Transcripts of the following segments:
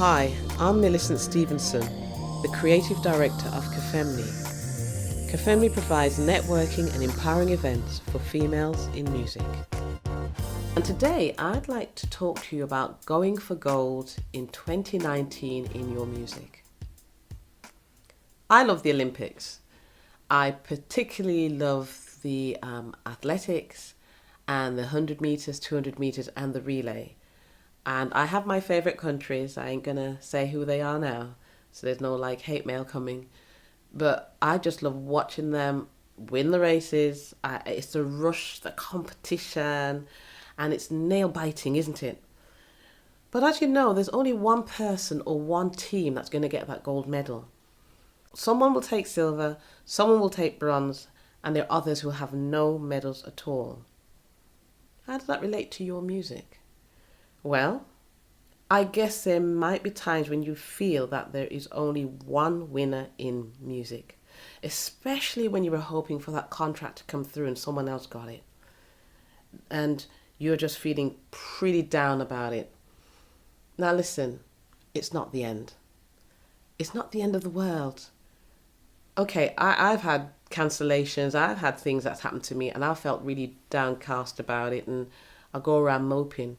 Hi, I'm Millicent Stephenson, the Creative Director of cafemnee. Cafemnee provides networking and empowering events for females in music. And today I'd like to talk to you about going for gold in 2019 in your music. I love the Olympics. I particularly love the athletics and the 100 meters, 200 meters and the relay. And I have my favourite countries. I ain't gonna say who they are now, so there's no hate mail coming. But I just love watching them win the races. It's the rush, the competition, and it's nail biting, isn't it? But as you know, there's only one person or one team that's going to get that gold medal. Someone will take silver, someone will take bronze, and there are others who have no medals at all. How does that relate to your music? Well, I guess there might be times when you feel that there is only one winner in music, especially when you were hoping for that contract to come through and someone else got it. And you're just feeling pretty down about it. Now listen, it's not the end. It's not the end of the world. Okay, I've had cancellations, I've had things that's happened to me and I felt really downcast about it and I go around moping.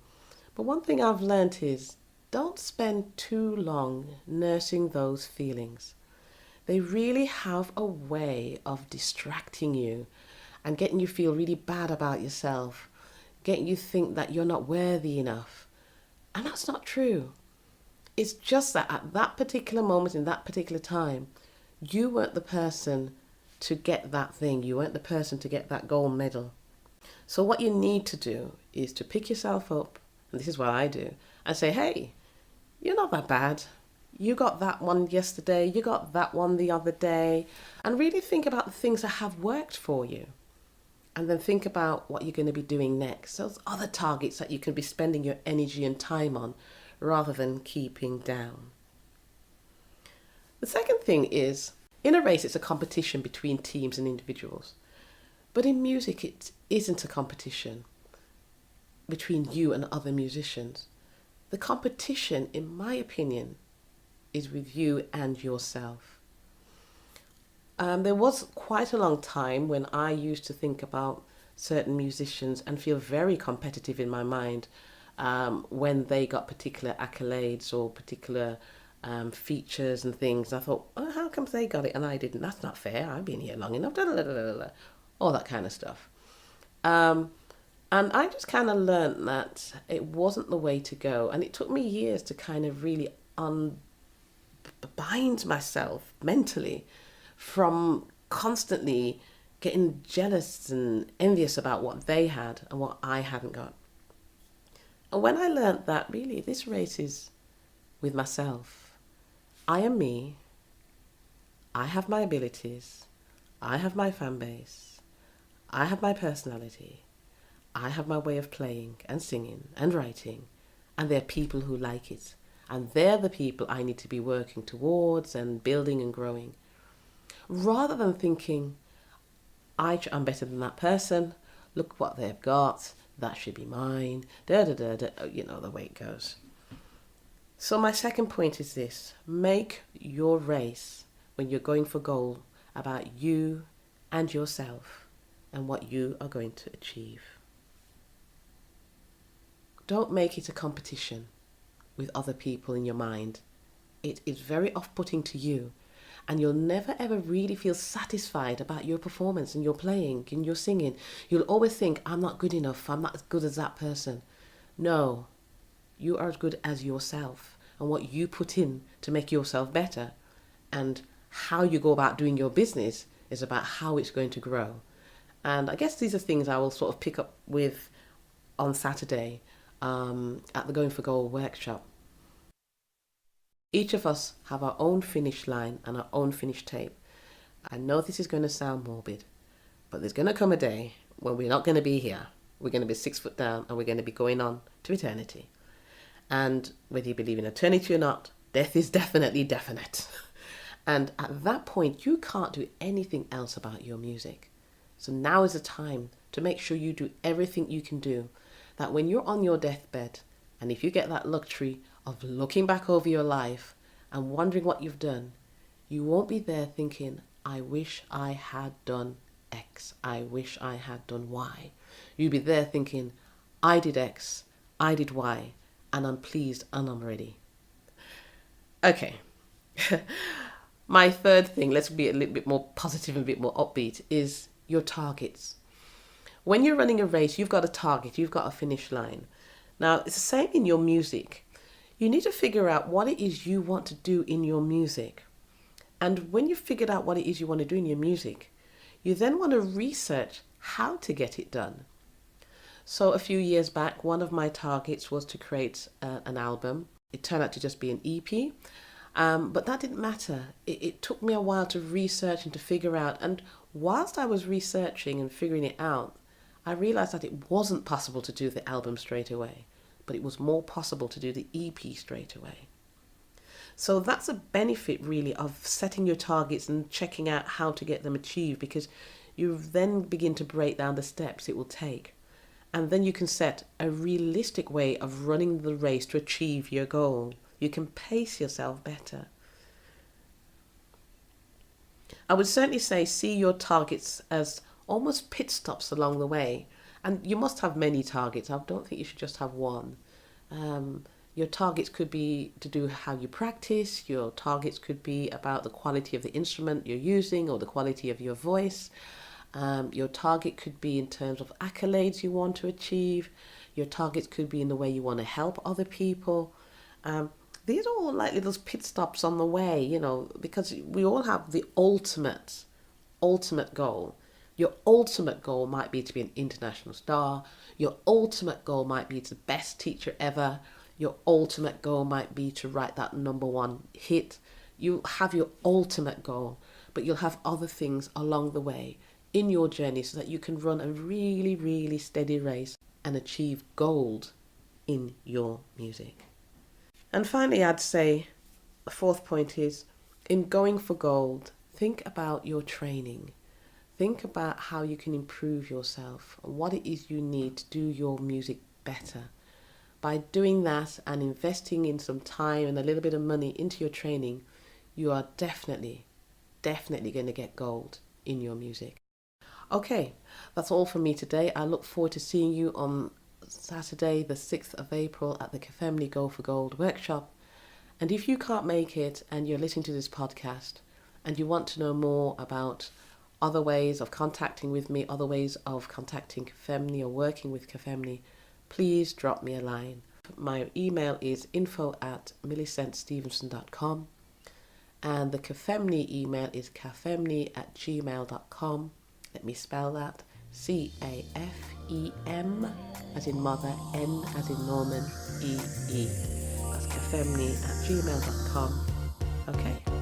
But one thing I've learnt is don't spend too long nursing those feelings. They really have a way of distracting you and getting you feel really bad about yourself, getting you think that you're not worthy enough. And that's not true. It's just that at that particular moment, in that particular time, you weren't the person to get that thing. You weren't the person to get that gold medal. So what you need to do is to pick yourself up, and this is what I do, and say, hey, you're not that bad. You got that one yesterday, you got that one the other day, and really think about the things that have worked for you. And then think about what you're going to be doing next. Those other targets that you can be spending your energy and time on rather than keeping down. The second thing is, in a race, it's a competition between teams and individuals. But in music, it isn't a competition between you and other musicians. The competition, in my opinion, is with you and yourself. There was quite a long time when I used to think about certain musicians and feel very competitive in my mind when they got particular accolades or particular features and things. I thought, oh, how come they got it and I didn't? That's not fair. I've been here long enough. All that kind of stuff. And I just kind of learned that it wasn't the way to go. And it took me years to kind of really unbind myself mentally from constantly getting jealous and envious about what they had and what I hadn't got. And when I learned that really this race is with myself. I am me. I have my abilities. I have my fan base. I have my personality. I have my way of playing and singing and writing, and there are people who like it. And they're the people I need to be working towards and building and growing. Rather than thinking, I'm better than that person, look what they've got, that should be mine, you know the way it goes. So my second point is this: make your race when you're going for gold about you and yourself and what you are going to achieve. Don't make it a competition with other people in your mind. It is very off-putting to you, and you'll never ever really feel satisfied about your performance and your playing and your singing. You'll always think, I'm not good enough, I'm not as good as that person. No, you are as good as yourself and what you put in to make yourself better. And how you go about doing your business is about how it's going to grow. And I guess these are things I will sort of pick up with on Saturday at the Going for Gold workshop. Each of us have our own finish line and our own finish tape. I know this is going to sound morbid, but there's going to come a day when we're not going to be here. We're going to be 6 foot down and we're going to be going on to eternity. And whether you believe in eternity or not, death is definitely definite. And at that point, you can't do anything else about your music. So now is the time to make sure you do everything you can do, that when you're on your deathbed, and if you get that luxury of looking back over your life and wondering what you've done, you won't be there thinking, I wish I had done X, I wish I had done Y. You'll be there thinking, I did X, I did Y, and I'm pleased and I'm ready. Okay. My third thing, let's be a little bit more positive and a bit more upbeat, is your targets. When you're running a race, you've got a target, you've got a finish line. Now, it's the same in your music. You need to figure out what it is you want to do in your music. And when you've figured out what it is you want to do in your music, you then want to research how to get it done. So a few years back, one of my targets was to create an album. It turned out to just be an EP, but that didn't matter. It took me a while to research and to figure out. And whilst I was researching and figuring it out, I realized that it wasn't possible to do the album straight away, but it was more possible to do the EP straight away. So that's a benefit really of setting your targets and checking out how to get them achieved, because you then begin to break down the steps it will take. And then you can set a realistic way of running the race to achieve your goal. You can pace yourself better. I would certainly say see your targets as almost pit stops along the way. And you must have many targets. I don't think you should just have one. Your targets could be to do how you practice. Your targets could be about the quality of the instrument you're using or the quality of your voice. Your target could be in terms of accolades you want to achieve. Your targets could be in the way you want to help other people. These are all like little pit stops on the way, because we all have the ultimate goal. Your ultimate goal might be to be an international star. Your ultimate goal might be to be the best teacher ever. Your ultimate goal might be to write that #1 hit. You have your ultimate goal, but you'll have other things along the way in your journey so that you can run a really, really steady race and achieve gold in your music. And finally, I'd say the fourth point is, in going for gold, think about your training. Think about how you can improve yourself and what it is you need to do your music better. By doing that and investing in some time and a little bit of money into your training, you are definitely going to get gold in your music. Okay, that's all from me today. I look forward to seeing you on Saturday, the 6th of April at the cafemnee Go for Gold workshop. And if you can't make it and you're listening to this podcast and you want to know more about other ways of contacting with me, other ways of contacting cafemnee or working with cafemnee, please drop me a line. My email is info@millicentstephenson.com and the cafemnee email is cafemnee@gmail.com. Let me spell that. CAFEM as in mother, N as in Norman, EE. That's cafemnee@gmail.com. Okay.